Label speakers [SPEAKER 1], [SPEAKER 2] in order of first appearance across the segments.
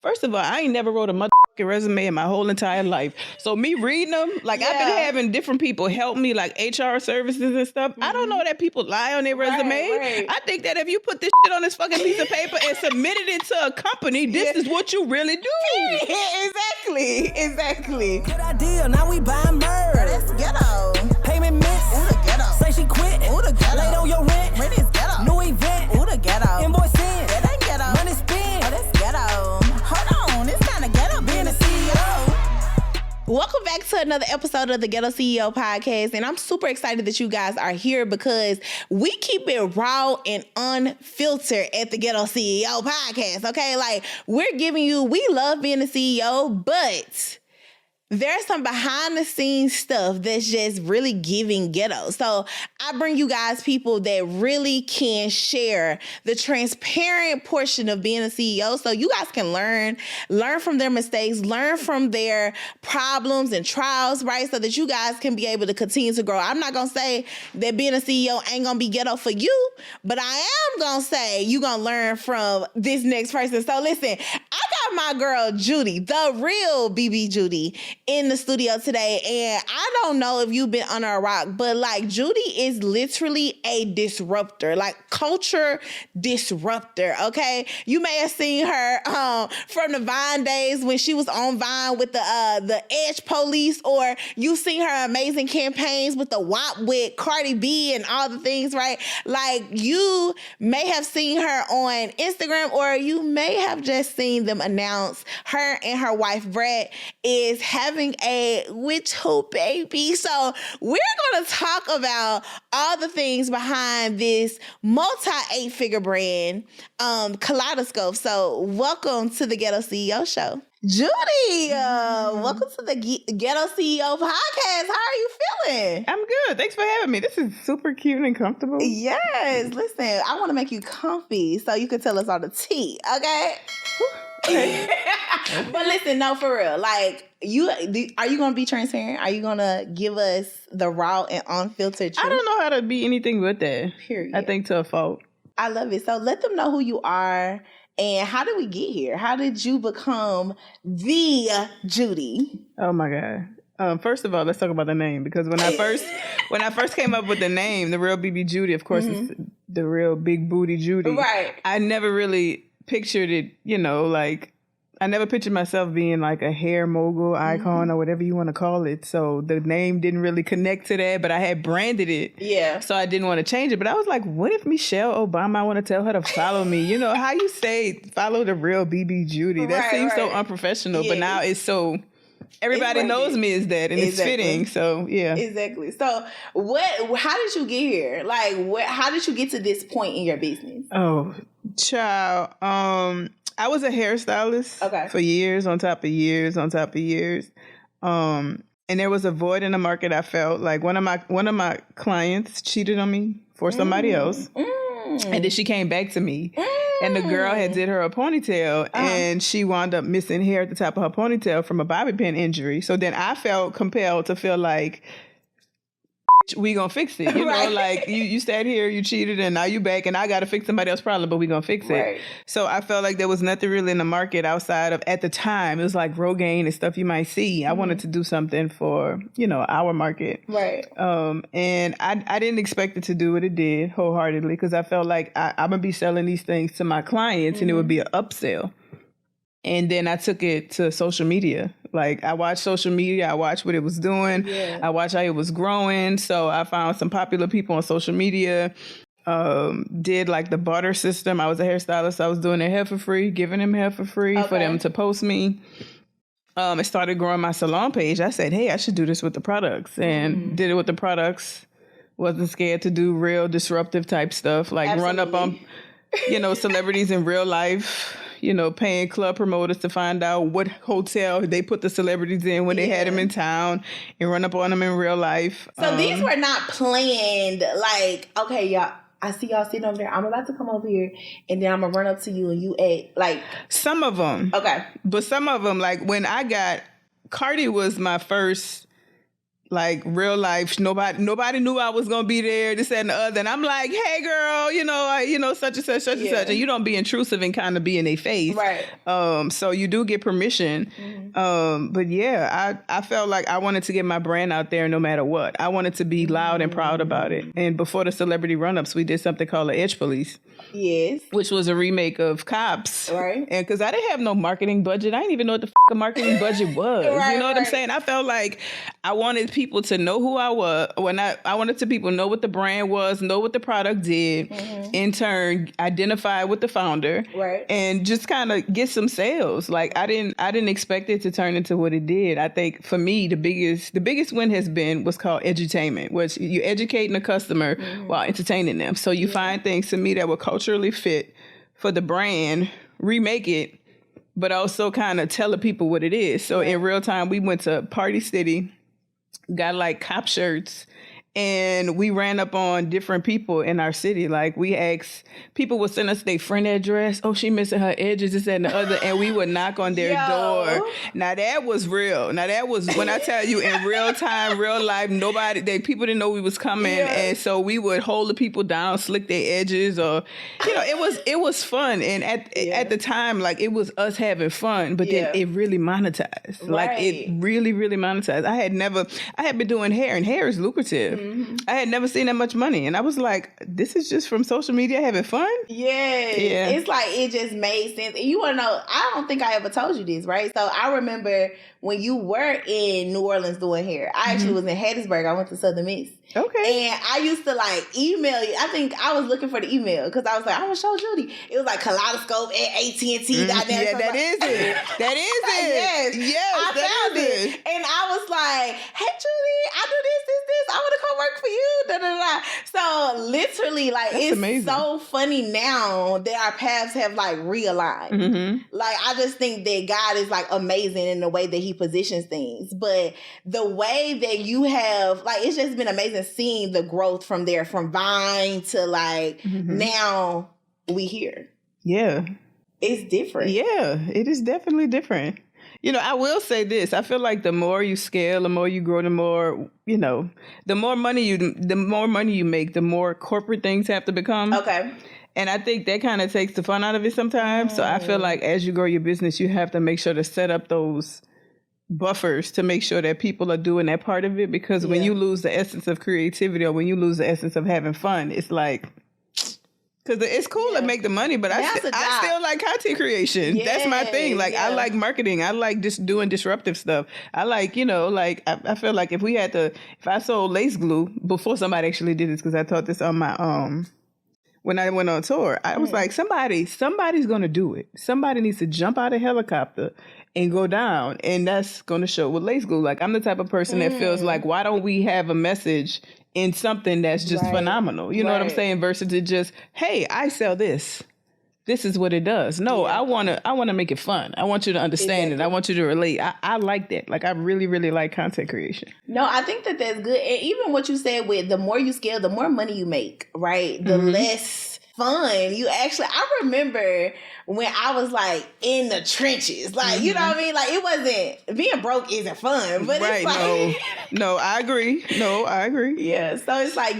[SPEAKER 1] First of all, I ain't never wrote a motherfucking resume in my whole entire life. So me reading them, like I've been having different people help me, like HR services and stuff. I don't know that people lie on their resume. Right. I think that if you put this shit on this fucking piece of paper and submitted it to a company, this is what you really do.
[SPEAKER 2] Exactly. Good idea. Now we buying merch. That's ghetto. Payment miss. Ooh, the ghetto. Say she quit. Ooh, the ghetto. Late on your rent. Rent is ghetto. New event. Ooh, the ghetto. Invoice in. That ain't ghetto. Money spent. Oh, that's ghetto. Welcome back to another episode of the Ghetto CEO podcast, and I'm super excited that you guys are here because we keep it raw and unfiltered at the Ghetto CEO podcast, okay? Like, we love being a CEO, but there's some behind the scenes stuff that's just really giving ghetto. So I bring you guys people that really can share the transparent portion of being a CEO so you guys can learn from their mistakes, learn from their problems and trials, right? So that you guys can be able to continue to grow. I'm not going to say that being a CEO ain't going to be ghetto for you, but I am going to say you're going to learn from this next person. So listen, I got my girl Judy, the real BB Judy, in the studio today, and I don't know if you've been under a rock, but like Judy is literally a disruptor, like culture disruptor, okay? You may have seen her from the Vine days when she was on Vine with the Edge Police, or you've seen her amazing campaigns with the WAP with Cardi B and all the things, right? Like you may have seen her on Instagram, or you may have just seen them announce her and her wife Brett is having a with who baby. So we're going to talk about all the things behind this multi-8-figure brand, Kaleidoscope. So welcome to the Ghetto CEO show. Judy, welcome to the Ghetto CEO podcast. How are you feeling?
[SPEAKER 1] I'm good. Thanks for having me. This is super cute and comfortable.
[SPEAKER 2] Yes. Listen, I want to make you comfy so you can tell us all the tea, okay? But listen, no, for real. Like, are you going to be transparent? Are you going to give us the raw and unfiltered truth?
[SPEAKER 1] I don't know how to be anything but that.
[SPEAKER 2] Period.
[SPEAKER 1] I think to a fault.
[SPEAKER 2] I love it. So let them know who you are and how did we get here? How did you become the Judy?
[SPEAKER 1] Oh my God. First of all, let's talk about the name, because when I first came up with the name, the real BB Judy, of course, it's the real big booty Judy.
[SPEAKER 2] Right.
[SPEAKER 1] I never really pictured it, like I never pictured myself being like a hair mogul icon or whatever you want to call it. So the name didn't really connect to that, but I had branded it. Yeah. So I didn't want to change it. But I was like, what if Michelle Obama, I want to tell her to follow me? You know, how you say follow the real BB Judy? That seems so unprofessional, but now it's so... Everybody knows me as that, and it's fitting. So yeah,
[SPEAKER 2] exactly. So how did you get here? Like, how did you get to this point in your business?
[SPEAKER 1] Oh, child. I was a hairstylist for years, on top of years, on top of years. And there was a void in the market. I felt like one of my clients cheated on me for somebody else, and then she came back to me. And the girl had did her a ponytail, and she wound up missing hair at the top of her ponytail from a bobby pin injury. So then I felt compelled to feel like, we gonna fix it. You know, like you sat here, you cheated, and now you back, and I gotta fix somebody else's problem, but we gonna fix it. So I felt like there was nothing really in the market outside of, at the time, it was like Rogaine and stuff you might see. I wanted to do something for, our market. Right. And I didn't expect it to do what it did wholeheartedly, because I felt like I'm gonna be selling these things to my clients and it would be an upsell. And then I took it to social media. Like, I watched social media. I watched what it was doing. Yeah. I watched how it was growing. So I found some popular people on social media, did like the barter system. I was a hairstylist. So I was doing their hair for free, giving them hair for free for them to post me. It started growing my salon page. I said, hey, I should do this with the products, and did it with the products. Wasn't scared to do real disruptive type stuff, like run up on, celebrities in real life. Paying club promoters to find out what hotel they put the celebrities in when they had them in town, and run up on them in real life.
[SPEAKER 2] So these were not planned, like, okay, y'all, I see y'all sitting over there. I'm about to come over here, and then I'm going to run up to you, and you act like...
[SPEAKER 1] Some of them. Okay. But some of them, like when I got... Cardi was my first... Like real life, nobody knew I was gonna be there, this, that, and the other. And I'm like, hey girl, such and such, and such. And you don't be intrusive and kind of be in their face.
[SPEAKER 2] Right.
[SPEAKER 1] So you do get permission. But yeah, I felt like I wanted to get my brand out there no matter what. I wanted to be loud and proud about it. And before the celebrity run-ups, we did something called the Edge Police.
[SPEAKER 2] Yes.
[SPEAKER 1] Which was a remake of Cops.
[SPEAKER 2] Right.
[SPEAKER 1] And because I didn't have no marketing budget. I didn't even know what the a marketing budget was.
[SPEAKER 2] Right,
[SPEAKER 1] you know what I'm saying? I felt like I wanted people to know who I was. I wanted to people know what the brand was, know what the product did, in turn identify with the founder,
[SPEAKER 2] right,
[SPEAKER 1] and just kind of get some sales. Like I didn't expect it to turn into what it did. I think for me the biggest win was called edutainment, which you're educating the customer while entertaining them. So you find things to me that were culturally fit for the brand, remake it, but also kind of tell the people what it is. So in real time, we went to Party City, got like cop shirts, and we ran up on different people in our city. Like we asked, people would send us their friend address. Oh, she missing her edges, this, that, and the other. And we would knock on their door. Now that was real. Now that was, when I tell you, in real time, real life, people didn't know we was coming. Yeah. And so we would hold the people down, slick their edges, or, it was fun. And at the time, like it was us having fun, but then it really monetized. Right. Like it really, really monetized. I had been doing hair, and hair is lucrative. I had never seen that much money. And I was like, this is just from social media having fun?
[SPEAKER 2] Yes. Yeah. It's like, it just made sense. And you want to know, I don't think I ever told you this, right? So I remember when you were in New Orleans doing hair, I actually was in Hattiesburg. I went to Southern Miss.
[SPEAKER 1] Okay.
[SPEAKER 2] And I used to like email you. I think I was looking for the email because I was like, I want to show Judy. It was like kaleidoscope at AT&T.
[SPEAKER 1] Yeah, that is it. That is it. Yes,
[SPEAKER 2] I found it. And I was like, hey, Judy, I do this. I want to come work for you. Da, da, da. So literally, like, that's it's amazing. So funny now that our paths have like realigned. Like, I just think that God is like amazing in the way that he positions things. But the way that you have, like, it's just been amazing seeing the growth from there, from Vine to like now we here.
[SPEAKER 1] Yeah.
[SPEAKER 2] It's different.
[SPEAKER 1] Yeah, it is definitely different. I will say this. I feel like the more you scale, the more you grow, the more, the more money you make, the more corporate things have to become.
[SPEAKER 2] Okay.
[SPEAKER 1] And I think that kind of takes the fun out of it sometimes. So I feel like as you grow your business, you have to make sure to set up those buffers to make sure that people are doing that part of it. Because when you lose the essence of creativity, or when you lose the essence of having fun, it's like, because it's cool to make the money, but I still like content creation. Yes, that's my thing. Like, I like marketing. I like just doing disruptive stuff. I like, I feel like if I sold lace glue before somebody actually did this, because I taught this on my, when I went on tour, I was like, somebody's going to do it. Somebody needs to jump out of a helicopter and go down. And that's going to show with lace glue. Like, I'm the type of person that feels like, why don't we have a message in something that's just phenomenal? You know what I'm saying? Versus it just, hey, I sell this. This is what it does. No, I want to make it fun. I want you to understand it. I want you to relate. I like that. Like, I really, really like content creation.
[SPEAKER 2] No, I think that that's good. And even what you said with the more you scale, the more money you make, right? The less fun you actually. I remember when I was like in the trenches, like, you know what I mean? Like, it wasn't, being broke isn't fun, but it's like.
[SPEAKER 1] No, I agree.
[SPEAKER 2] Yeah. So it's like,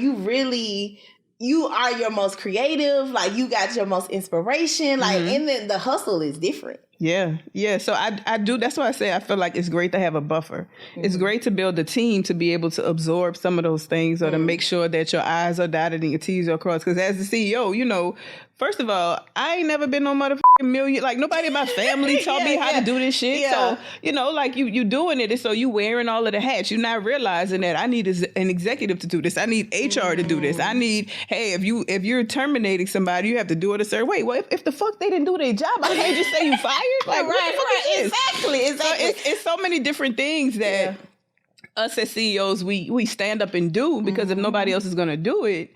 [SPEAKER 2] you are your most creative, like you got your most inspiration, like, and then the hustle is different.
[SPEAKER 1] Yeah. So I do. That's why I say I feel like it's great to have a buffer. It's great to build a team to be able to absorb some of those things, or to make sure that your I's are dotted and your T's are crossed. Because as the CEO, first of all, I ain't never been no motherfucking million. Like, nobody in my family taught me how to do this shit. Yeah. So, like you doing it. And so you wearing all of the hats. You're not realizing that I need an executive to do this. I need HR to do this. I need, hey, if you're terminating somebody, you have to do it a certain way. Well, if the fuck they didn't do their job, I can't just say you fired. Like, right.
[SPEAKER 2] Exactly.
[SPEAKER 1] So it's so many different things that us as CEOs, we stand up and do, because if nobody else is going to do it,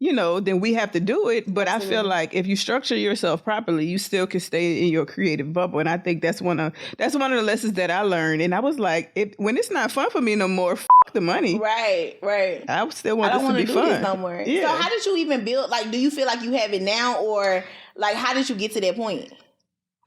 [SPEAKER 1] then we have to do it. But I feel like if you structure yourself properly, you still can stay in your creative bubble. And I think that's one of the lessons that I learned. And I was like, when it's not fun for me no more, the money.
[SPEAKER 2] Right.
[SPEAKER 1] I still want this to be fun.
[SPEAKER 2] This no more. Yeah. So how did you even build, like, do you feel like you have it now, or like, how did you get to that point?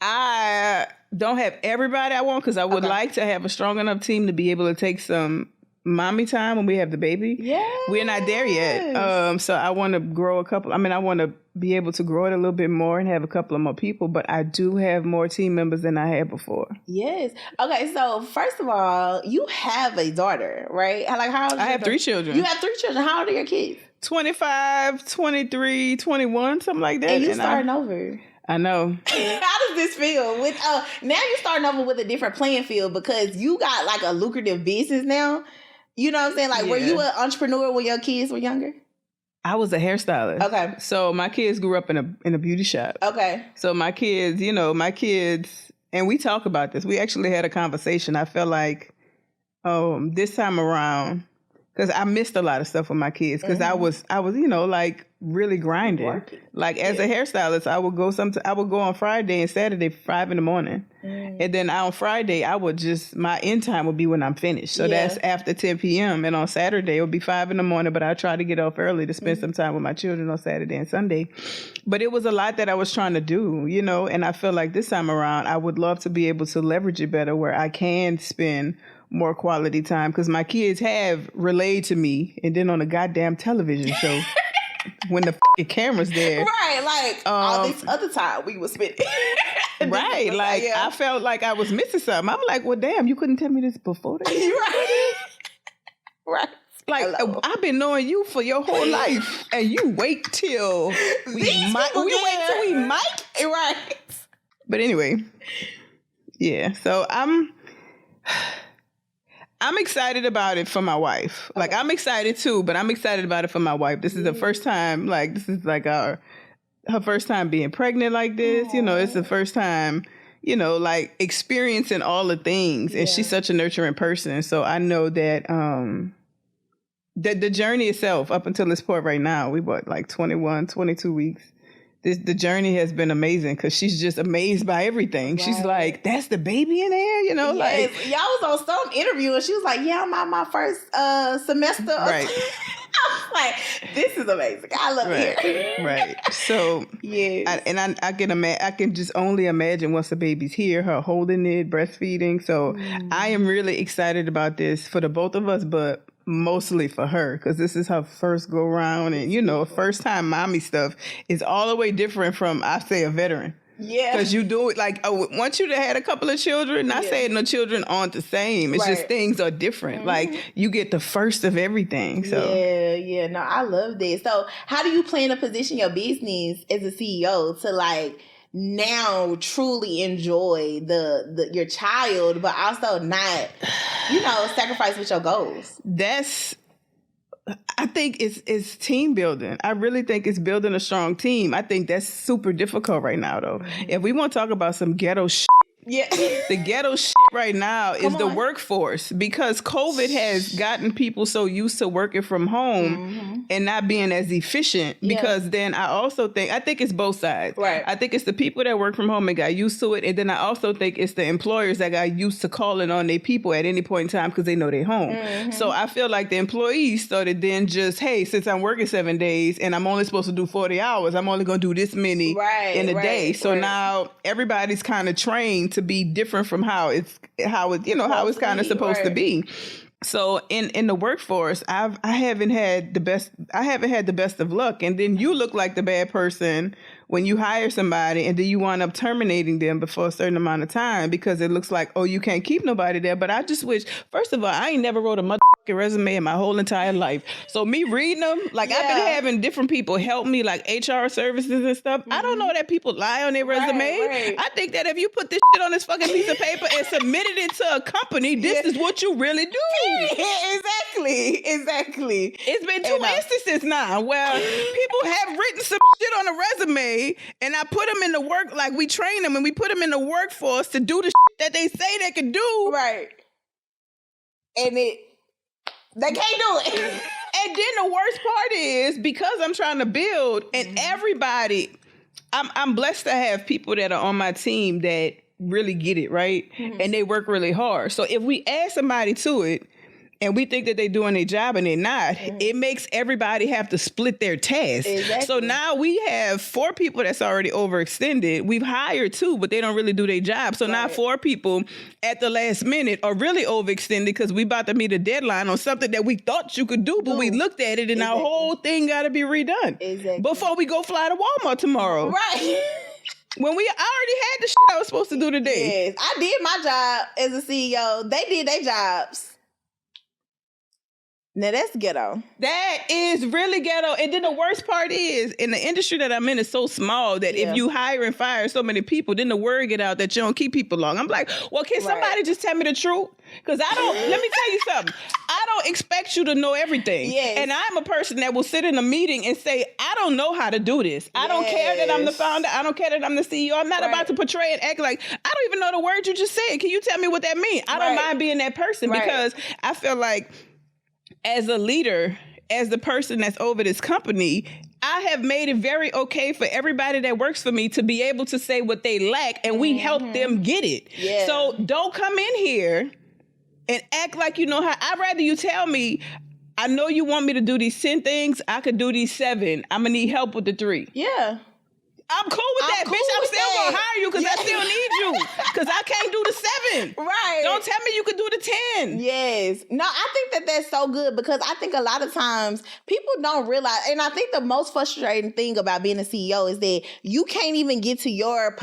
[SPEAKER 1] I don't have everybody I want, because I would like to have a strong enough team to be able to take some mommy time when we have the baby.
[SPEAKER 2] Yeah.
[SPEAKER 1] We're not there yet. So I want to grow I want to be able to grow it a little bit more and have a couple of more people, but I do have more team members than I had before.
[SPEAKER 2] Yes. Okay, so first of all, you have a daughter, right? Like, how old is
[SPEAKER 1] I have 3 children.
[SPEAKER 2] You have 3 children. How old are your kids?
[SPEAKER 1] 25, 23, 21, something like that.
[SPEAKER 2] And you starting over.
[SPEAKER 1] I know.
[SPEAKER 2] How does this feel? With now you're starting over with a different playing field because you got like a lucrative business now. You know what I'm saying? Like, were you an entrepreneur when your kids were younger?
[SPEAKER 1] I was a hairstylist.
[SPEAKER 2] Okay.
[SPEAKER 1] So my kids grew up in a beauty shop.
[SPEAKER 2] Okay.
[SPEAKER 1] So my kids, and we talk about this. We actually had a conversation. I felt like this time around, because I missed a lot of stuff with my kids because I was, like really grinding.
[SPEAKER 2] Working.
[SPEAKER 1] Like as a hairstylist, I would go on Friday and Saturday 5 a.m. And then on Friday, my end time would be when I'm finished. So that's after 10 p.m. And on Saturday, it would be 5 a.m. But I try to get off early to spend some time with my children on Saturday and Sunday. But it was a lot that I was trying to do, and I feel like this time around, I would love to be able to leverage it better where I can spend more quality time because my kids have relayed to me and then on a goddamn television show when the camera's there.
[SPEAKER 2] Right, like all this other time we was spending.
[SPEAKER 1] Right, like I felt like I was missing something. I'm like, well, damn, you couldn't tell me this before that.
[SPEAKER 2] Right.
[SPEAKER 1] Like, I've been knowing you for your whole life and you wait till we might. Right. But anyway, yeah, so I'm excited about it for my wife. Like, I'm excited too, but I'm excited about it for my wife. This is the first time, this is like her first time being pregnant like this. It's the first time, like experiencing all the things. And she's such a nurturing person. So I know that the journey itself up until this point right now, we bought like 21, 22 weeks. The journey has been amazing because she's just amazed by everything. Right. She's like, that's the baby in there,
[SPEAKER 2] Yes.
[SPEAKER 1] like.
[SPEAKER 2] Y'all was on some interview and she was like, yeah, I'm on my first semester.
[SPEAKER 1] Right.
[SPEAKER 2] I was like, this is amazing. I love it.
[SPEAKER 1] Right. So, I can just only imagine once the baby's here, her holding it, breastfeeding. So I am really excited about this for the both of us, but mostly for her because this is her first go round and first time mommy stuff is all the way different from I say a veteran. Yeah, because you do it like once you had a couple of children, not saying no children aren't the same, it's just things are different. Like you get the first of everything. So
[SPEAKER 2] no, I love this. So how do you plan to position your business as a CEO to like now truly enjoy your child, but also not, sacrifice with your goals?
[SPEAKER 1] I think it's team building. I really think it's building a strong team. I think that's super difficult right now, though. If we want to talk about some ghetto shit, the ghetto shit right now is the workforce because COVID has gotten people so used to working from home and not being as efficient because then I think it's both sides.
[SPEAKER 2] Right.
[SPEAKER 1] I think it's the people that work from home and got used to it. And then I also think it's the employers that got used to calling on their people at any point in time because they know they're home. So I feel like the employees started then just, hey, since I'm working 7 days and I'm only supposed to do 40 hours, I'm only going to do this many in a day. So now everybody's kind of trained to be different from how it's kind of supposed to be. So in the workforce, I haven't had the best of luck. And then you look like the bad person when you hire somebody and then you wind up terminating them before a certain amount of time because it looks like, oh, you can't keep nobody there. But I just wish, first of all, I ain't never wrote a motherfucking resume in my whole entire life. So me reading them, like I've been having different people help me, like HR services and stuff. I don't know that people lie on their resume. Right. I think that if you put this shit on this fucking piece of paper and submitted it to a company, this is what you really do.
[SPEAKER 2] Exactly.
[SPEAKER 1] It's been 2 instances now where people have written some shit on a resume and I put them in the work, like we train them and we put them in the workforce to do the shit that they say they can do.
[SPEAKER 2] Right. And they can't do it.
[SPEAKER 1] And then the worst part is because I'm trying to build and everybody, I'm blessed to have people that are on my team that really get it, right? And they work really hard. So if we add somebody to it, and we think that they're doing their job and they're not, it makes everybody have to split their tasks. Exactly. So now we have 4 people that's already overextended. We've hired 2, but they don't really do their job. So now 4 people at the last minute are really overextended because we about to meet a deadline on something that we thought you could do, but we looked at it and our whole thing got to be redone before we go fly to Walmart tomorrow. Right. When I already had the shit I was supposed to do today.
[SPEAKER 2] Yes, I did my job as a CEO. They did their jobs. Now that's ghetto.
[SPEAKER 1] That is really ghetto. And then the worst part is, in the industry that I'm in is so small that if you hire and fire so many people, then the word get out that you don't keep people long. I'm like, well, can somebody just tell me the truth? Because let me tell you something. I don't expect you to know everything. Yes. And I'm a person that will sit in a meeting and say, I don't know how to do this. I don't care that I'm the founder. I don't care that I'm the CEO. I'm not about to portray and act like, I don't even know the word you just said. Can you tell me what that means? I don't mind being that person because I feel like as a leader, as the person that's over this company, I have made it very okay for everybody that works for me to be able to say what they lack, and we help them get it. Yeah. So don't come in here and act like you know how. I'd rather you tell me, I know you want me to do these 10 things. I could do these 7. I'm going to need help with the 3. Yeah. I'm cool with that, bitch. I'm still going to hire you because I still need you. Because I can't do the 7. Right. Don't tell me you can do the 10.
[SPEAKER 2] Yes. No, I think that that's so good because I think a lot of times people don't realize, and I think the most frustrating thing about being a CEO is that you can't even get to your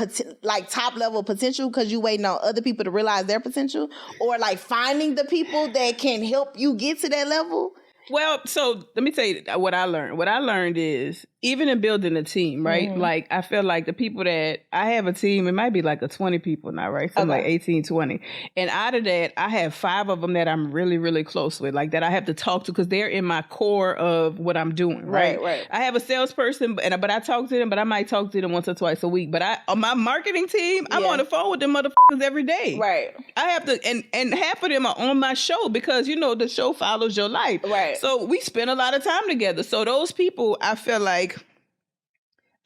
[SPEAKER 2] top level potential because you waiting on other people to realize their potential, or like finding the people that can help you get to that level.
[SPEAKER 1] Well, so let me tell you what I learned. What I learned is, even in building a team, right? Mm-hmm. Like, I feel like the people that I have a team, it might be like a 20 people now, right? Something like 18, 20. And out of that, I have 5 of them that I'm really, really close with, like that I have to talk to because they're in my core of what I'm doing, right? Right. I have a salesperson, but I talk to them, but I might talk to them once or twice a week. But on my marketing team, I'm on the phone with them motherfuckers every day. Right. I have to, and half of them are on my show because, you know, the show follows your life. Right. So we spend a lot of time together. So those people, I feel like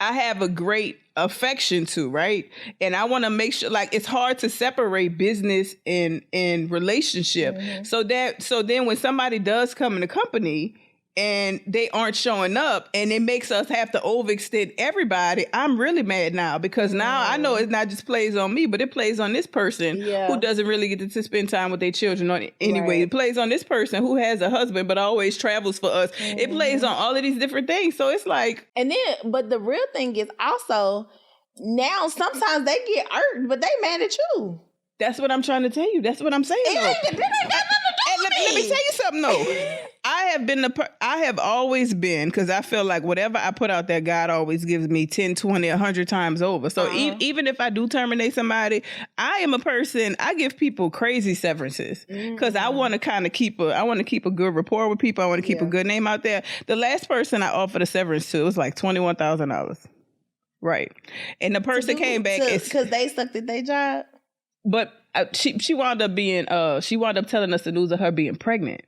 [SPEAKER 1] I have a great affection to, right? And I want to make sure, like, it's hard to separate business and relationship. Mm-hmm. So then when somebody does come in the company and they aren't showing up and it makes us have to overextend everybody, I'm really mad now because now I know it not just plays on me, but it plays on this person who doesn't really get to spend time with their children anyway. It plays on this person who has a husband but always travels for us. It plays on all of these different things. So it's like...
[SPEAKER 2] And then, but the real thing is also, now sometimes they get irked, but they mad at you.
[SPEAKER 1] That's what I'm trying to tell you. That's what I'm saying. Let me tell you something though. I have always been, because I feel like whatever I put out there, God always gives me 10, 20, 100 times over. So even if I do terminate somebody, I am a person, I give people crazy severances because I want to kind of keep a good rapport with people. I want to keep a good name out there. The last person I offered a severance to was like $21,000. Right. And the person came back
[SPEAKER 2] because they sucked at their job.
[SPEAKER 1] But she wound up telling us the news of her being pregnant,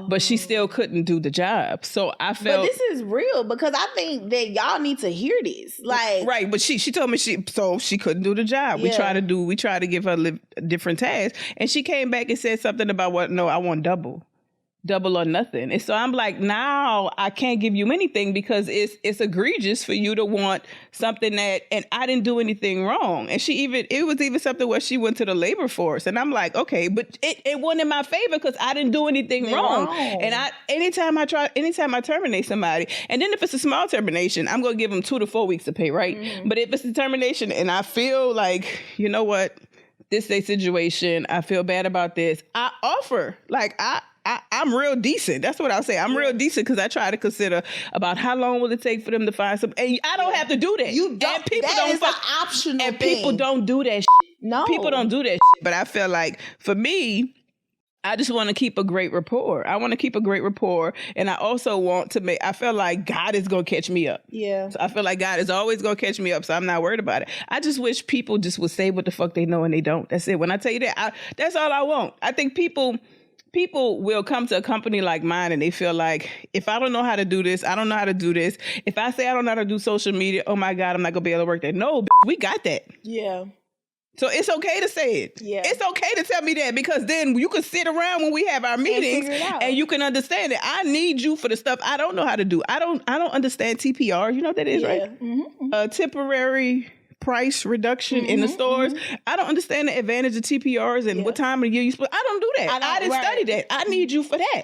[SPEAKER 1] but she still couldn't do the job. So I felt,
[SPEAKER 2] but this is real because I think that y'all need to hear this. Like,
[SPEAKER 1] right. But she told me she couldn't do the job. Yeah. We tried to give her different tasks, and she came back and said something about no, I want double or nothing. And so I'm like, now I can't give you anything because it's egregious for you to want something that, and I didn't do anything wrong. And it was even something where she went to the labor force. And I'm like, okay, but it wasn't in my favor because I didn't do anything wrong. And anytime I terminate somebody, and then if it's a small termination, I'm going to give them 2 to 4 weeks to pay, right? Mm-hmm. But if it's a termination and I feel like, you know what, this is a situation, I feel bad about this, I offer, like, I'm real decent. That's what I'll say. I'm real decent because I try to consider about how long will it take for them to find some. And I don't have to do that.
[SPEAKER 2] You don't. And people that is an optional
[SPEAKER 1] and
[SPEAKER 2] thing.
[SPEAKER 1] People don't do that.
[SPEAKER 2] No,
[SPEAKER 1] people don't do that. But I feel like for me, I just want to keep a great rapport. I want to keep a great rapport, and I also want to make. I feel like God is gonna catch me up. Yeah. So I feel like God is always gonna catch me up, so I'm not worried about it. I just wish people just would say what the fuck they know and they don't. That's it. When I tell you that, that's all I want. I think people will come to a company like mine and they feel like, if I don't know how to do this, I don't know how to do this. If I say I don't know how to do social media, oh my God, I'm not going to be able to work there. No, we got that.
[SPEAKER 2] Yeah.
[SPEAKER 1] So it's okay to say it. Yeah. It's okay to tell me that, because then you can sit around when we have our meetings and you can understand it. I need you for the stuff I don't know how to do. I don't understand TPR. You know what that is, right? Mm-hmm. Temporary price reduction in the stores. I don't understand the advantage of TPRs and what time of year you split. I don't do that. I didn't study that. I need you for that.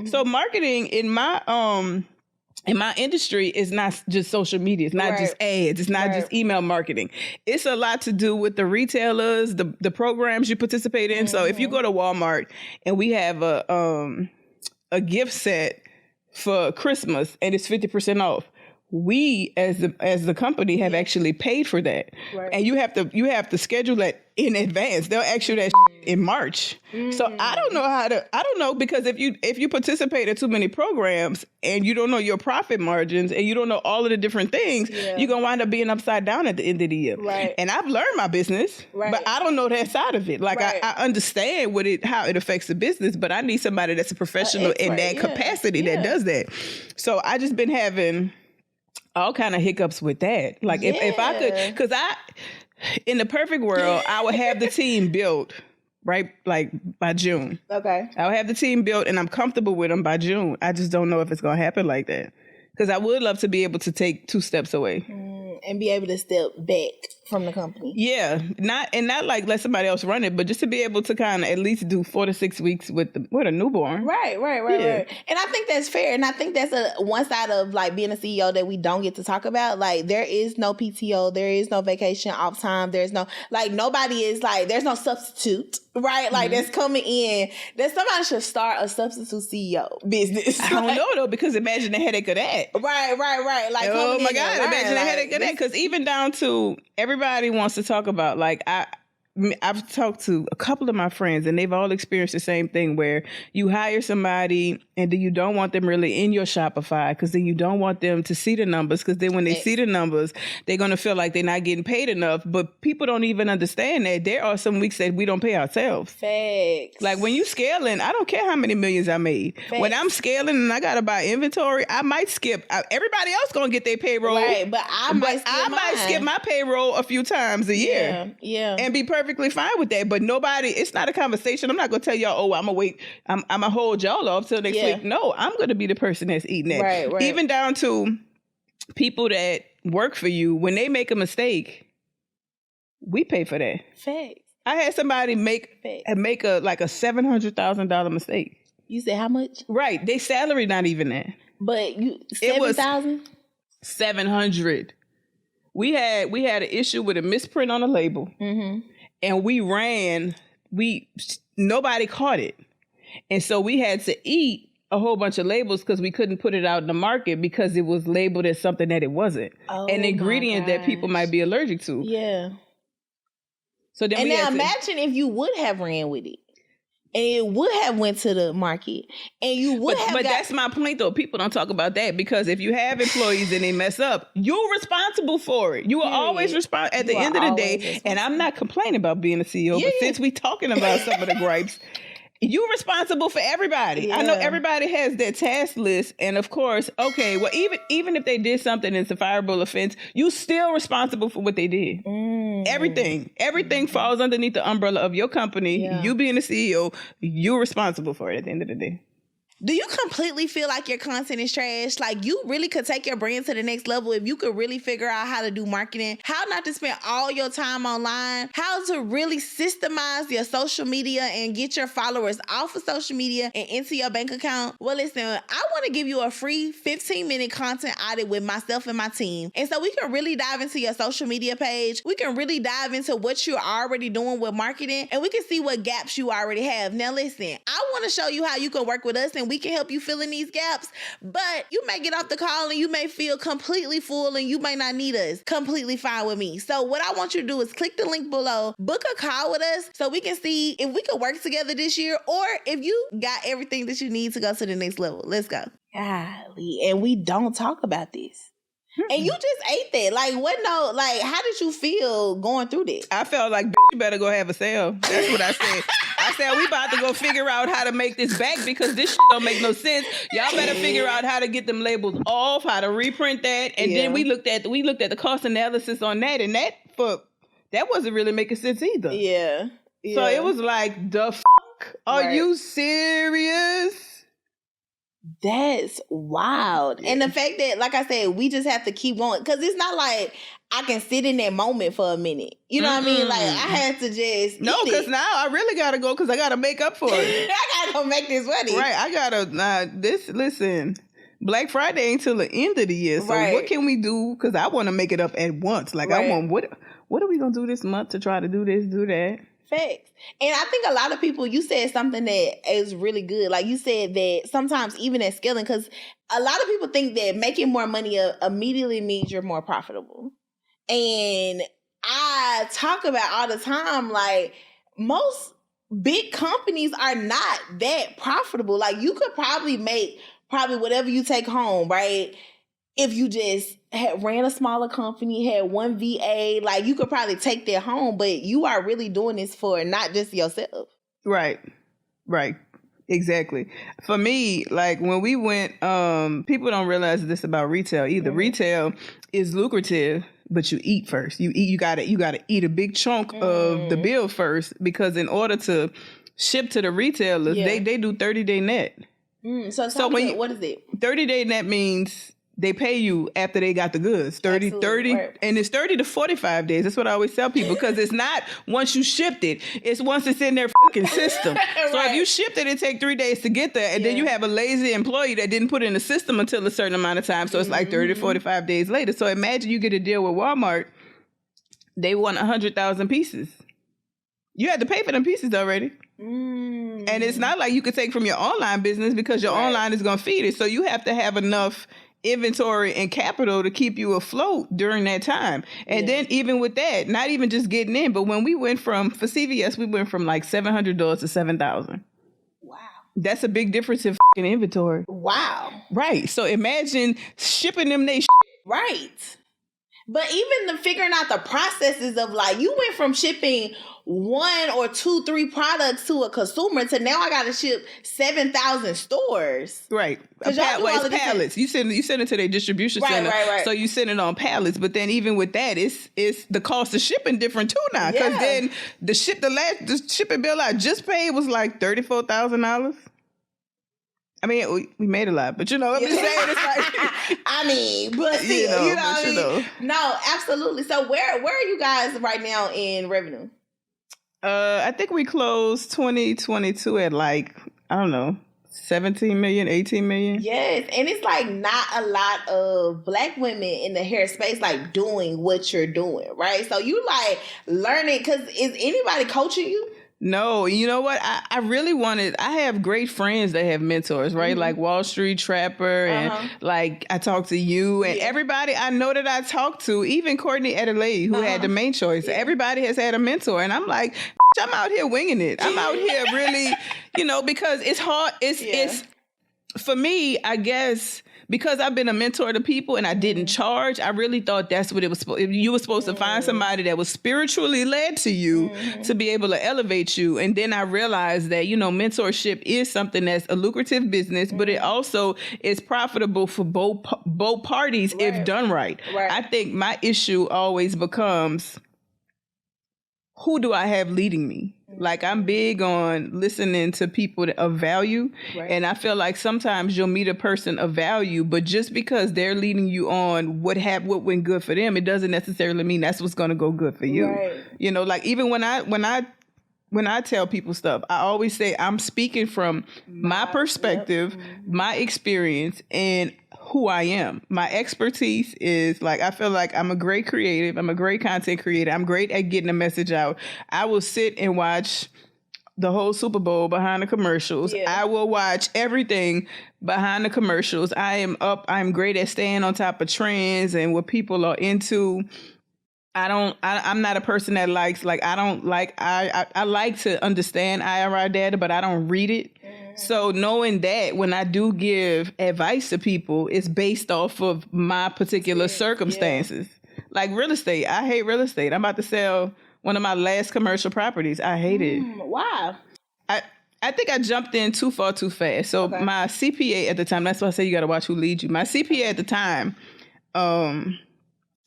[SPEAKER 1] So marketing in my industry is not just social media. It's not just ads. It's not just email marketing. It's a lot to do with the retailers, the programs you participate in. So if you go to Walmart and we have a gift set for Christmas and it's 50% off, we as the company have actually paid for that. And you have to schedule that in advance. They'll ask you that in March. So I don't know, because if you participate in too many programs and you don't know your profit margins and you don't know all of the different things, you're going to wind up being upside down at the end of the year. And I've learned my business, but I don't know that side of it. Like I understand how it affects the business, but I need somebody that's a professional in that capacity that does that. So I just been having all kind of hiccups with that. Like if I could, because in the perfect world, I would have the team built, right? Like by June. Okay. I'll have the team built and I'm comfortable with them by June. I just don't know if it's going to happen like that. Because I would love to be able to take 2 steps away.
[SPEAKER 2] And be able to step back from the company. Yeah. Not like let somebody else run it, but just to be able to kind of at least do 4 to 6 weeks with a newborn. Right. And I think that's fair. And I think that's one side of like being a CEO that we don't get to talk about. Like there is no PTO. There is no vacation off time. There's no, like nobody is like, there's no substitute, right? Like that's coming in. That somebody should start a substitute CEO business. I don't know though, because imagine the headache of that. Right. Like, oh my God, imagine the headache of that. Because even down to everybody wants to talk about, like, I've talked to a couple of my friends and they've all experienced the same thing where you hire somebody and then you don't want them really in your Shopify because then you don't want them to see the numbers, because then when they see the numbers, they're going to feel like they're not getting paid enough. But people don't even understand that there are some weeks that we don't pay ourselves. Facts. Like when you scaling, I don't care how many millions I made. Facts. When I'm scaling and I got to buy inventory, I might skip. Everybody else going to get their payroll. Right, but I might skip my payroll a few times a year. Yeah. And be perfectly fine with that. But it's not a conversation. I'm not going to tell y'all, oh, I'm going to wait. I'm going to hold y'all off till next week. No, I'm going to be the person that's eating that. Right. Even down to people that work for you, when they make a mistake, we pay for that. Facts. I had somebody make a $700,000 mistake. You said how much? Right. They salary not even that. But you 7,000? 700. We had an issue with a misprint on a label. And nobody caught it. And so we had to eat a whole bunch of labels because we couldn't put it out in the market because it was labeled as something that it wasn't. An ingredient that people might be allergic to. Yeah. So then imagine if you would have ran with it. And it would have went to the market. And you would But that's my point though. People don't talk about that, because if you have employees and they mess up, you're responsible for it. You are always responsible at the end of the day. And I'm not complaining about being a CEO, but since we talking about some of the gripes, you're responsible for everybody. Yeah. I know everybody has their task list. And of course, okay, well, even if they did something that's a fireable offense, you still responsible for what they did. Everything falls underneath the umbrella of your company. Yeah. You being the CEO, you're responsible for it at the end of the day. Do you completely feel like your content is trash? Like you really could take your brand to the next level if you could really figure out how to do marketing, how not to spend all your time online, how to really systemize your social media and get your followers off of social media and into your bank account? Well, listen, I want to give you a free 15-minute content audit with myself and my team. And so we can really dive into your social media page. We can really dive into what you're already doing with marketing, and we can see what gaps you already have. Now, listen, I want to show you how you can work with us, and we can help you fill in these gaps, but you may get off the call and you may feel completely full and you may not need us. Completely fine with me. So what I want you to do is click the link below, book a call with us so we can see if we can work together this year or if you got everything that you need to go to the next level. Let's go. Golly, and we don't talk about this. And you just ate that. Like, how did you feel going through this? I felt like, you better go have a sale. That's what I said. I said, we about to go figure out how to make this back because this shit don't make no sense. Y'all better figure out how to get them labels off, how to reprint that. And then we looked at the cost analysis on that, and that for
[SPEAKER 1] that wasn't really making sense either.
[SPEAKER 2] Yeah.
[SPEAKER 1] So it was like, the are you serious?
[SPEAKER 2] That's wild. Yeah. And the fact that, like I said, we just have to keep going. Because it's not like I can sit in that moment for a minute. You know what I mean? Like, I had to just
[SPEAKER 1] No, because now I really got to go because I got to make up for it.
[SPEAKER 2] I got to go make this money.
[SPEAKER 1] Right. I got to, listen, Black Friday ain't till the end of the year. So what can we do? Because I want to make it up at once. Like, I want, what are we going to do this month to try to do this, do that?
[SPEAKER 2] Facts. And I think a lot of people, you said something that is really good. Like you said that sometimes even at scaling, because a lot of people think that making more money immediately means you're more profitable. And I talk about all the time, like most big companies are not that profitable. Like you could probably make whatever you take home, right? If you just had ran a smaller company, had one VA, like you could probably take that home, but you are really doing this for not just yourself.
[SPEAKER 1] Right. Exactly. For me, like when we went, people don't realize this about retail either. Retail is lucrative, but you eat first. You gotta eat a big chunk of the bill first, because in order to ship to the retailers, they do 30-day net.
[SPEAKER 2] So what is it?
[SPEAKER 1] 30-day net means they pay you after they got the goods. 30, and it's 30 to 45 days. That's what I always tell people, because it's not once you shipped it. It's once it's in their fucking system. So if you shipped it, it take 3 days to get there, and then you have a lazy employee that didn't put it in the system until a certain amount of time. So it's like 30 to 45 days later. So imagine you get a deal with Walmart. They want 100,000 pieces. You had to pay for them pieces already. And it's not like you could take from your online business, because your online is going to feed it. So you have to have enough inventory and capital to keep you afloat during that time. And then even with that, not even just getting in, but when we went for CVS, we went from like $700 to $7,000.
[SPEAKER 2] Wow.
[SPEAKER 1] That's a big difference in fucking inventory.
[SPEAKER 2] Wow.
[SPEAKER 1] Right. So imagine shipping them they
[SPEAKER 2] Right. But even figuring out the processes of, like, you went from shipping 1 or 2, 3 products to a consumer to now I got to ship 7,000 stores.
[SPEAKER 1] Right. It's pallets. You send it to their distribution center. Right. So you send it on pallets. But then even with that, it's the cost of shipping different too now. Because then the shipping bill I just paid was like $34,000. I mean, we made a lot, but I'm just saying, it's like,
[SPEAKER 2] I mean, but still, you know what I mean? No, absolutely. So where are you guys right now in revenue?
[SPEAKER 1] I think we closed 2022 at like, I don't know, 17 million, 18 million.
[SPEAKER 2] Yes. And it's like not a lot of Black women in the hair space, like doing what you're doing, right? So you like learning, because is anybody coaching you?
[SPEAKER 1] No, you know what? I really I have great friends that have mentors, right? Like Wall Street Trapper, and like I talk to you and everybody I know that I talk to, even Courtney Adelaide, who had the main choice. Everybody has had a mentor. And I'm like, I'm out here winging it. I'm out here really, because it's hard. It's for me, I guess, because I've been a mentor to people and I didn't charge, I really thought that's what it was. You were supposed to find somebody that was spiritually led to you to be able to elevate you. And then I realized that, mentorship is something that's a lucrative business, but it also is profitable for both parties if done right. I think my issue always becomes, who do I have leading me? Like, I'm big on listening to people of value. And I feel like sometimes you'll meet a person of value, but just because they're leading you on what went good for them, it doesn't necessarily mean that's what's going to go good for you. Like even when I tell people stuff, I always say I'm speaking from my perspective, my experience, and who I am. My expertise is, like, I feel like I'm a great creative. I'm a great content creator. I'm great at getting a message out. I will sit and watch the whole Super Bowl behind the commercials. I will watch everything behind the commercials. I'm great at staying on top of trends and what people are into. I'm not a person that likes, like, I like to understand IRI data, but I don't read it. So knowing that when I do give advice to people, it's based off of my particular circumstances. Like real estate. I hate real estate. I'm about to sell one of my last commercial properties. I hate it.
[SPEAKER 2] Wow.
[SPEAKER 1] I think I jumped in too far too fast. So my CPA at the time, that's why I say you got to watch who leads you. My CPA at the time,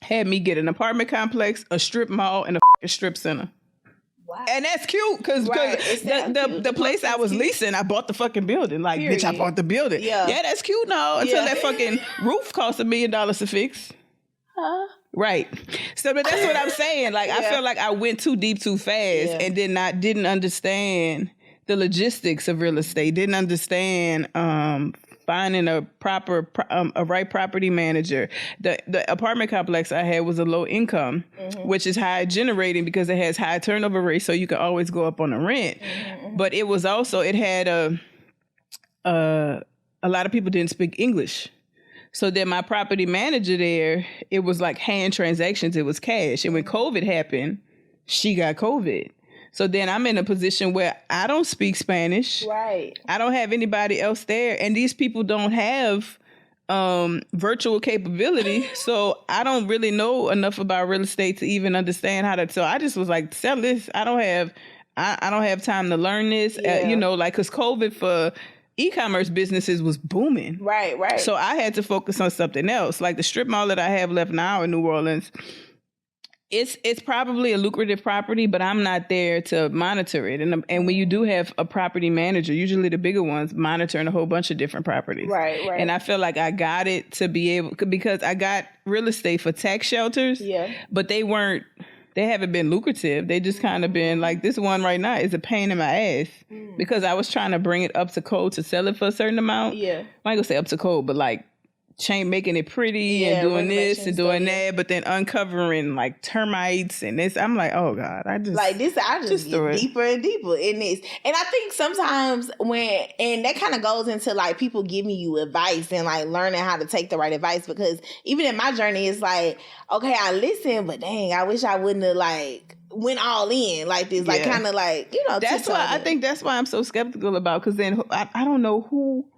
[SPEAKER 1] had me get an apartment complex, a strip mall, and a fucking strip center.
[SPEAKER 2] Wow.
[SPEAKER 1] And that's cute because the place I was leasing, I bought the fucking building. Like, bitch, I bought the building. Yeah, that's cute now until that fucking roof cost $1 million to fix. Huh? Right. So, but that's what I'm saying. Like, I feel like I went too deep too fast and didn't understand the logistics of real estate. Didn't understand finding a right property manager. The apartment complex I had was a low income, which is high generating because it has high turnover rate, so you can always go up on the rent. But it was also, it had a lot of people didn't speak English. So then my property manager there, it was like hand transactions, it was cash. And when COVID happened, she got COVID. So then I'm in a position where I don't speak Spanish. Right. I don't have anybody else there. And these people don't have virtual capability. So I don't really know enough about real estate to even understand how to. So I just was like, sell this. I don't have time to learn this. Because COVID for e-commerce businesses was booming. Right. So I had to focus on something else. Like the strip mall that I have left now in New Orleans, it's probably a lucrative property, but I'm not there to monitor it. And when you do have a property manager, usually the bigger ones monitoring a whole bunch of different properties. Right. And I feel like I got it to be able, because I got real estate for tax shelters, but they haven't been lucrative. They just kind of been like, this one right now is a pain in my ass because I was trying to bring it up to code to sell it for a certain amount. Yeah. I'm not going to say up to code, but like, making it pretty and doing this and doing that, but then uncovering like termites and this. I'm like, oh God, I just get deeper and deeper in this. And I think sometimes and that kind of goes into like people giving you advice and like learning how to take the right advice, because even in my journey, it's like, okay, I listen, but dang, I wish I wouldn't have like went all in like this, like kind of like, that's why I think that's why I'm so skeptical about, because then I don't know who.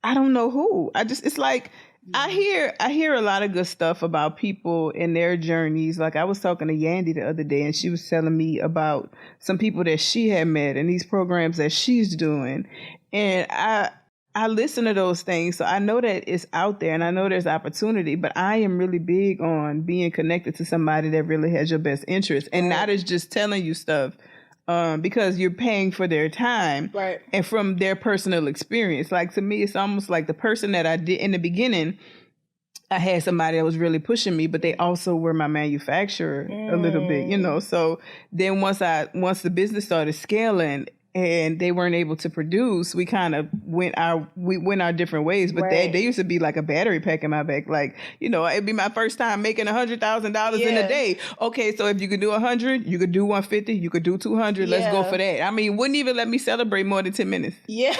[SPEAKER 1] It's like, I hear a lot of good stuff about people and their journeys. Like I was talking to Yandy the other day and she was telling me about some people that she had met and these programs that she's doing. And I listen to those things. So I know that it's out there and I know there's opportunity, but I am really big on being connected to somebody that really has your best interest and not as just telling you stuff. Because you're paying for their time and from their personal experience. Like to me, it's almost like the person that I did in the beginning, I had somebody that was really pushing me, but they also were my manufacturer a little bit, So then once the business started scaling and they weren't able to produce, we kind of went our different ways. But they used to be like a battery pack in my back. Like, it'd be my first time making $100,000 in a day. Okay, so if you could do 100, you could do 150, you could do 200. Let's go for that. I mean, wouldn't even let me celebrate more than 10 minutes. Yeah.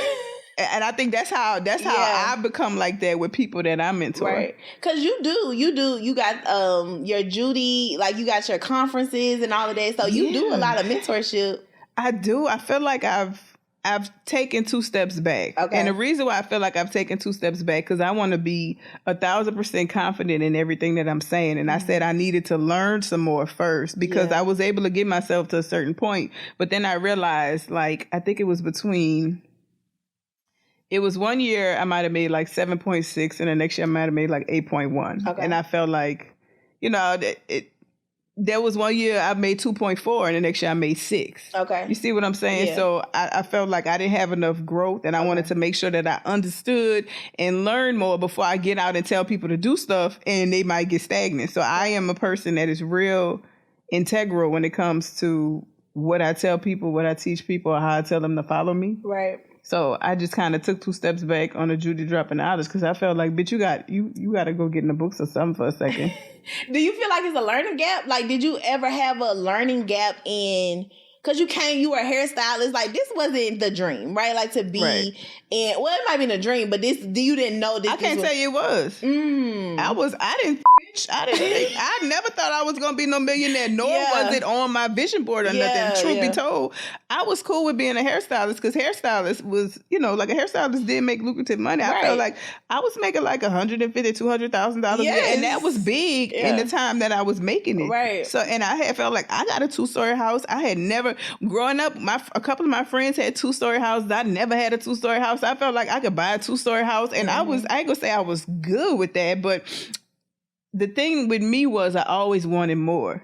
[SPEAKER 1] And I think that's how I become like that with people that I mentor. Right. Because you got your Judy, like you got your conferences and all of that. So you do a lot of mentorship. I do. I feel like I've taken 2 steps back. Okay. And the reason why I feel like I've taken 2 steps back, because I want to be 1,000% confident in everything that I'm saying. And I said I needed to learn some more first, because I was able to get myself to a certain point. But then I realized, like, I think it was 1 year I might have made like 7.6 and the next year I might have made like 8.1. Okay. And I felt like, there was 1 year I made 2.4 and the next year I made 6. Okay. You see what I'm saying? Yeah. So I felt like I didn't have enough growth and I wanted to make sure that I understood and learned more before I get out and tell people to do stuff and they might get stagnant. So I am a person that is real integral when it comes to what I tell people, what I teach people, or how I tell them to follow me. Right. So I just kind of took 2 steps back on the Judy dropping knowledge, because I felt like, bitch, you got to go get in the books or something for a second. Do you feel like it's a learning gap? Like, did you ever have a learning gap in, because you were a hairstylist, like this wasn't the dream, right? Like to be in, well, it might be the dream, but you didn't know this. I can't tell you it was. I never thought I was going to be no millionaire, nor was it on my vision board or nothing. Truth be told, I was cool with being a hairstylist, because hairstylist was, like a hairstylist did make lucrative money. I felt like I was making like $150,000, $200,000 a year, and that was big in the time that I was making it. Right. So, and I had felt like I got a 2-story house. I had never, growing up, a couple of my friends had 2-story houses. I never had a 2-story house. I felt like I could buy a 2-story house, and I ain't gonna say I was good with that, but the thing with me was I always wanted more.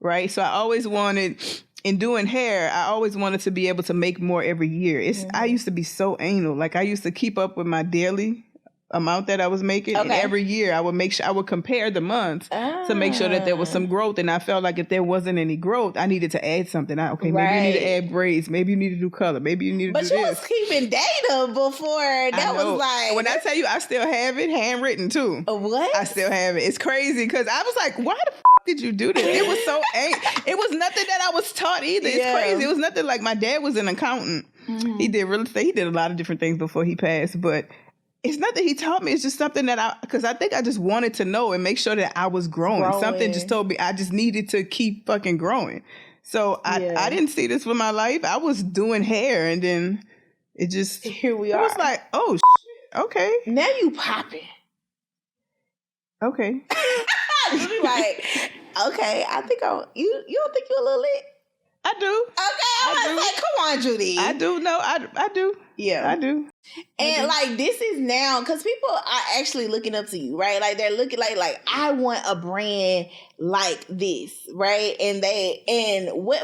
[SPEAKER 1] right? So I always wanted, in doing hair, I always wanted to be able to make more every year. I used to be so anal. Like I used to keep up with my daily amount that I was making. And every year I would make sure I would compare the months to make sure that there was some growth. And I felt like if there wasn't any growth, I needed to add something. Maybe you need to add braids. Maybe you need to do color. Maybe you need to do this.
[SPEAKER 2] But you was keeping data before. That was like...
[SPEAKER 1] When I tell you, I still have it handwritten too.
[SPEAKER 2] What?
[SPEAKER 1] I still have it. It's crazy because I was like, why the did you do this? It was so it was nothing that I was taught either. It's crazy. It was nothing like my dad was an accountant. He did real estate. He did a lot of different things before he passed, but it's nothing he taught me. It's just something that because I think I just wanted to know and make sure that I was growing. Something just told me I just needed to keep fucking growing. So I didn't see this for my life. I was doing hair and then it just,
[SPEAKER 2] here we are.
[SPEAKER 1] I was like, oh, shit, okay.
[SPEAKER 2] Now you popping.
[SPEAKER 1] Okay.
[SPEAKER 2] Like, okay, I think you don't think you're a little lit?
[SPEAKER 1] I do.
[SPEAKER 2] Okay, I was like, come on, Judy.
[SPEAKER 1] I do. No, I do.
[SPEAKER 2] Yeah.
[SPEAKER 1] I do.
[SPEAKER 2] And like this is now because people are actually looking up to you, right? Like they're looking like I want a brand like this, right?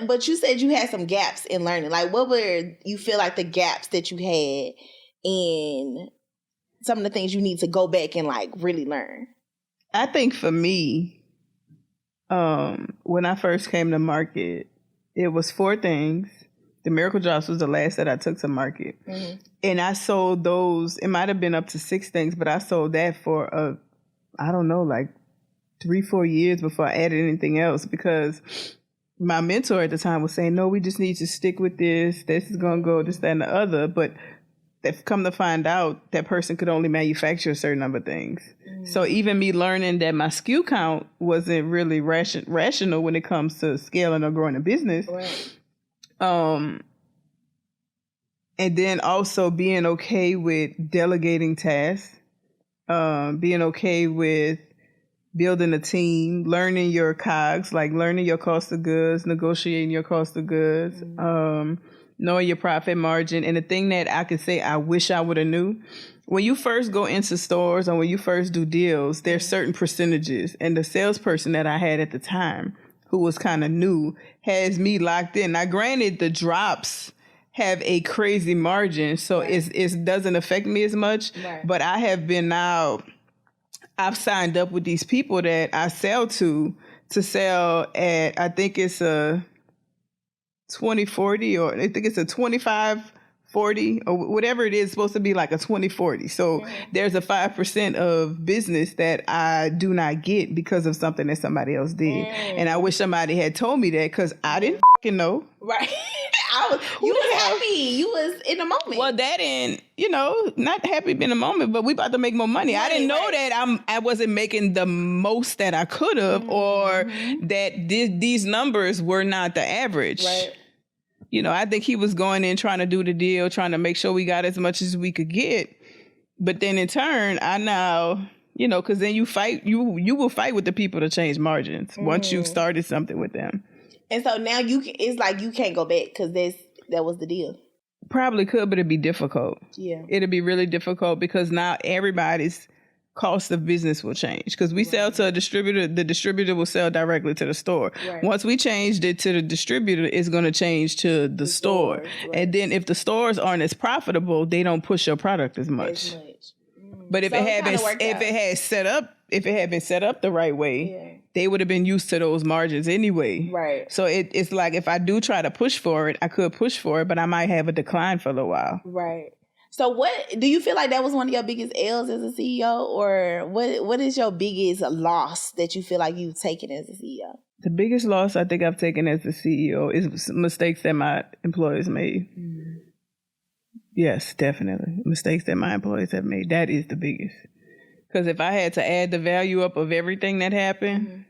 [SPEAKER 2] But you said you had some gaps in learning. Like what were you feel like the gaps that you had in some of the things you need to go back and like really learn?
[SPEAKER 1] I think for me, when I first came to market, it was 4 things. The Miracle Drops was the last that I took to market. And I sold those. It might have been up to 6 things, but I sold that for, I don't know, like 3-4 years before I added anything else because my mentor at the time was saying, no, we just need to stick with this. This is going to go this, that, and the other. But they've come to find out that person could only manufacture a certain number of things. So even me learning that my SKU count wasn't really rational when it comes to scaling or growing a business.
[SPEAKER 2] Right.
[SPEAKER 1] And then also being okay with delegating tasks, being okay with building a team, learning your COGS, like learning your cost of goods, negotiating your cost of goods, knowing your profit margin. And the thing that I could say I wish I would have knew, when you first go into stores or when you first do deals, there's certain percentages. And the salesperson that I had at the time, who was kind of new, has me locked in. Now, granted, the drops have a crazy margin, so it doesn't affect me as much. Right. But I have been I've signed up with these people that I sell to sell at, I think it's a 20/40 or I think it's a 25/40 or whatever it is, supposed to be like a 20/40. So there's a 5% of business that I do not get because of something that somebody else did. And I wish somebody had told me that because I didn't fucking know.
[SPEAKER 2] Right. You was happy. You was in the moment.
[SPEAKER 1] Well, that and, not happy in the moment, but we about to make more money. I didn't know that I wasn't making the most that I could have or that these numbers were not the average.
[SPEAKER 2] Right.
[SPEAKER 1] I think he was going in trying to do the deal, trying to make sure we got as much as we could get. But then in turn, I now, because then you will fight with the people to change margins once you've started something with them.
[SPEAKER 2] And so now it's like you can't go back because that was the deal.
[SPEAKER 1] Probably could, but it'd be difficult.
[SPEAKER 2] Yeah.
[SPEAKER 1] It'd be really difficult because now everybody's cost of business will change because we sell to a distributor. The distributor will sell directly to the store. Right. Once we changed it to the distributor, it's going to change to the store. Right. And then if the stores aren't as profitable, they don't push your product as much. But if it had been set up the right way, they would have been used to those margins anyway. Right. So it's like if I do try to push for it, I could push for it, but I might have a decline for a little while.
[SPEAKER 2] Right. So what do you feel like that was one of your biggest L's as a CEO, or what is your biggest loss that you feel like you've taken as a CEO?
[SPEAKER 1] The biggest loss I think I've taken as a CEO is mistakes that my employees made. Yes, definitely. Mistakes that my employees have made. That is the biggest. Because if I had to add the value up of everything that happened,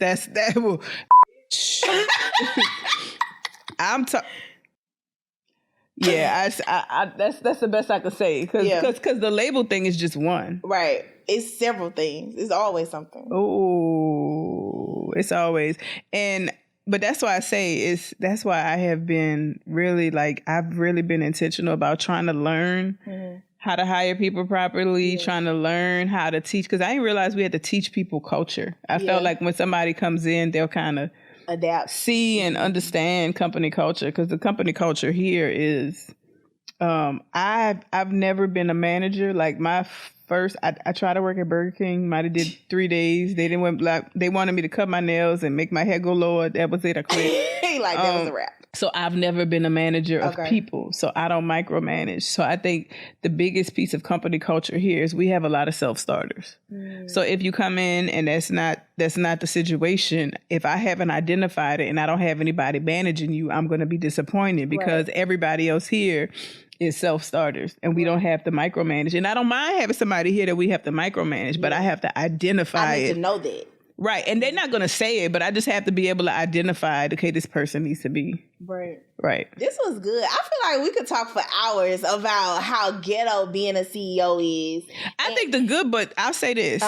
[SPEAKER 1] that will. Yeah, I that's the best I could say because the label thing is just one.
[SPEAKER 2] Right. It's several things. It's always something.
[SPEAKER 1] Oh, it's always. But that's why I say that's why I have been really I've really been intentional about trying to learn how to hire people properly, trying to learn how to teach. Because I didn't realize we had to teach people culture. I felt like when somebody comes in, they'll kind of
[SPEAKER 2] adapt,
[SPEAKER 1] see and understand company culture. Because the company culture here is, I've never been a manager. Like my first, I tried to work at Burger King. Might have did 3 days. They didn't want black. They wanted me to cut my nails and make my hair go lower. That was it. I quit.
[SPEAKER 2] Like that was a wrap.
[SPEAKER 1] So I've never been a manager of people. So I don't micromanage. So I think the biggest piece of company culture here is we have a lot of self-starters. So if you come in and that's not the situation, if I haven't identified it and I don't have anybody managing you, I'm going to be disappointed because everybody else here is self-starters and we don't have to micromanage. And I don't mind having somebody here that we have to micromanage, but I have to identify it.
[SPEAKER 2] I need to know that.
[SPEAKER 1] Right. And they're not going to say it, but I just have to be able to identify, okay, this person needs to be. Right.
[SPEAKER 2] This was good. I feel like we could talk for hours about how ghetto being a CEO is.
[SPEAKER 1] I think the good, but I'll say this.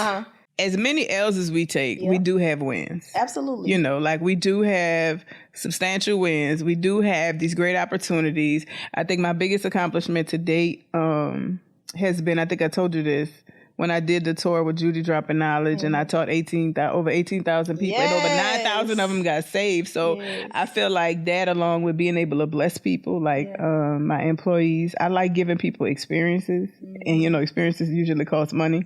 [SPEAKER 1] As many L's as we take, we do have wins.
[SPEAKER 2] Absolutely.
[SPEAKER 1] You know, like we do have substantial wins. We do have these great opportunities. I think my biggest accomplishment to date has been, I think I told you this, when I did the tour with Judy Dropping Knowledge and I taught over 18,000 people and over 9,000 of them got saved. So I feel like that, along with being able to bless people, like my employees, I like giving people experiences and, you know, experiences usually cost money.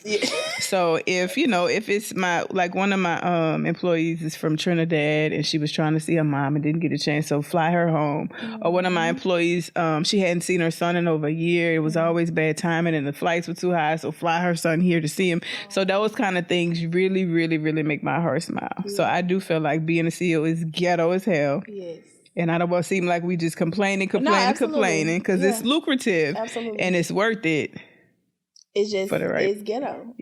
[SPEAKER 1] So if it's one of my employees is from Trinidad and she was trying to see her mom and didn't get a chance, so fly her home. Or one of my employees, she hadn't seen her son in over a year. It was always bad timing and the flights were too high, so fly her son here to see him. So those kind of things really, really, really make my heart smile. So I do feel like being a CEO is ghetto as hell. And I don't want to seem like we just complaining because it's lucrative and it's worth it.
[SPEAKER 2] It's just it's ghetto.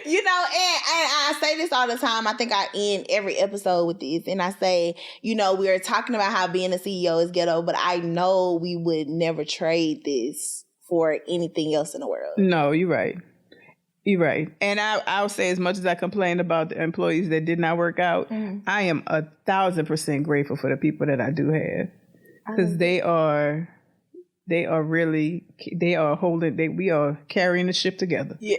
[SPEAKER 2] You know, and I say this all the time. I think I end every episode with this. And I say, you know, we are talking about how being a CEO is ghetto, but I know we would never trade this for anything else in the world. No,
[SPEAKER 1] you're right. You're right. And I'll say, as much as I complain about the employees that did not work out, I am 1,000% grateful for the people that I do have. Because we are carrying the ship together.
[SPEAKER 2] Yeah.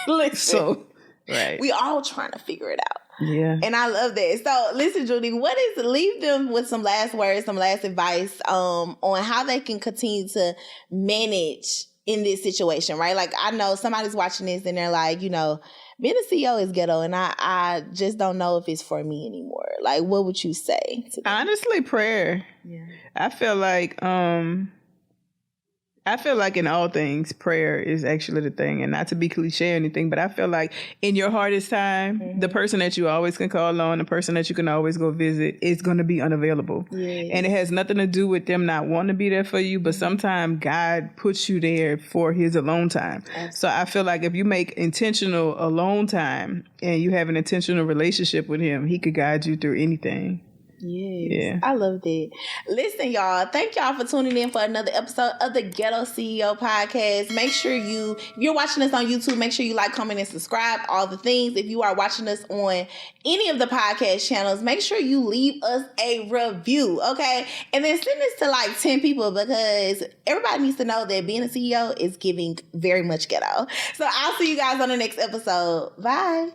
[SPEAKER 2] Listen.
[SPEAKER 1] So, right.
[SPEAKER 2] We all trying to figure it out.
[SPEAKER 1] Yeah.
[SPEAKER 2] And I love that. So listen, Judy, leave them with some last words, some last advice on how they can continue to manage in this situation, right? Like, I know somebody's watching this and they're like, you know, being a CEO is ghetto and I just don't know if it's for me anymore. Like, what would you say to them?
[SPEAKER 1] Honestly, prayer. Yeah. I feel like in all things, prayer is actually the thing. And not to be cliche or anything, but I feel like in your hardest time, the person that you always can call on, the person that you can always go visit is going to be unavailable. Yes. And it has nothing to do with them not wanting to be there for you, but sometimes God puts you there for his alone time. Absolutely. So I feel like if you make intentional alone time and you have an intentional relationship with him, he could guide you through anything.
[SPEAKER 2] Yes. Yeah. I love that. Listen, y'all, thank y'all for tuning in for another episode of the Ghetto CEO podcast. Make sure if you're watching us on YouTube, make sure you like, comment, and subscribe, all the things. If you are watching us on any of the podcast channels, make sure you leave us a review, okay? And then send this to like 10 people because everybody needs to know that being a CEO is giving very much ghetto. So I'll see you guys on the next episode. Bye.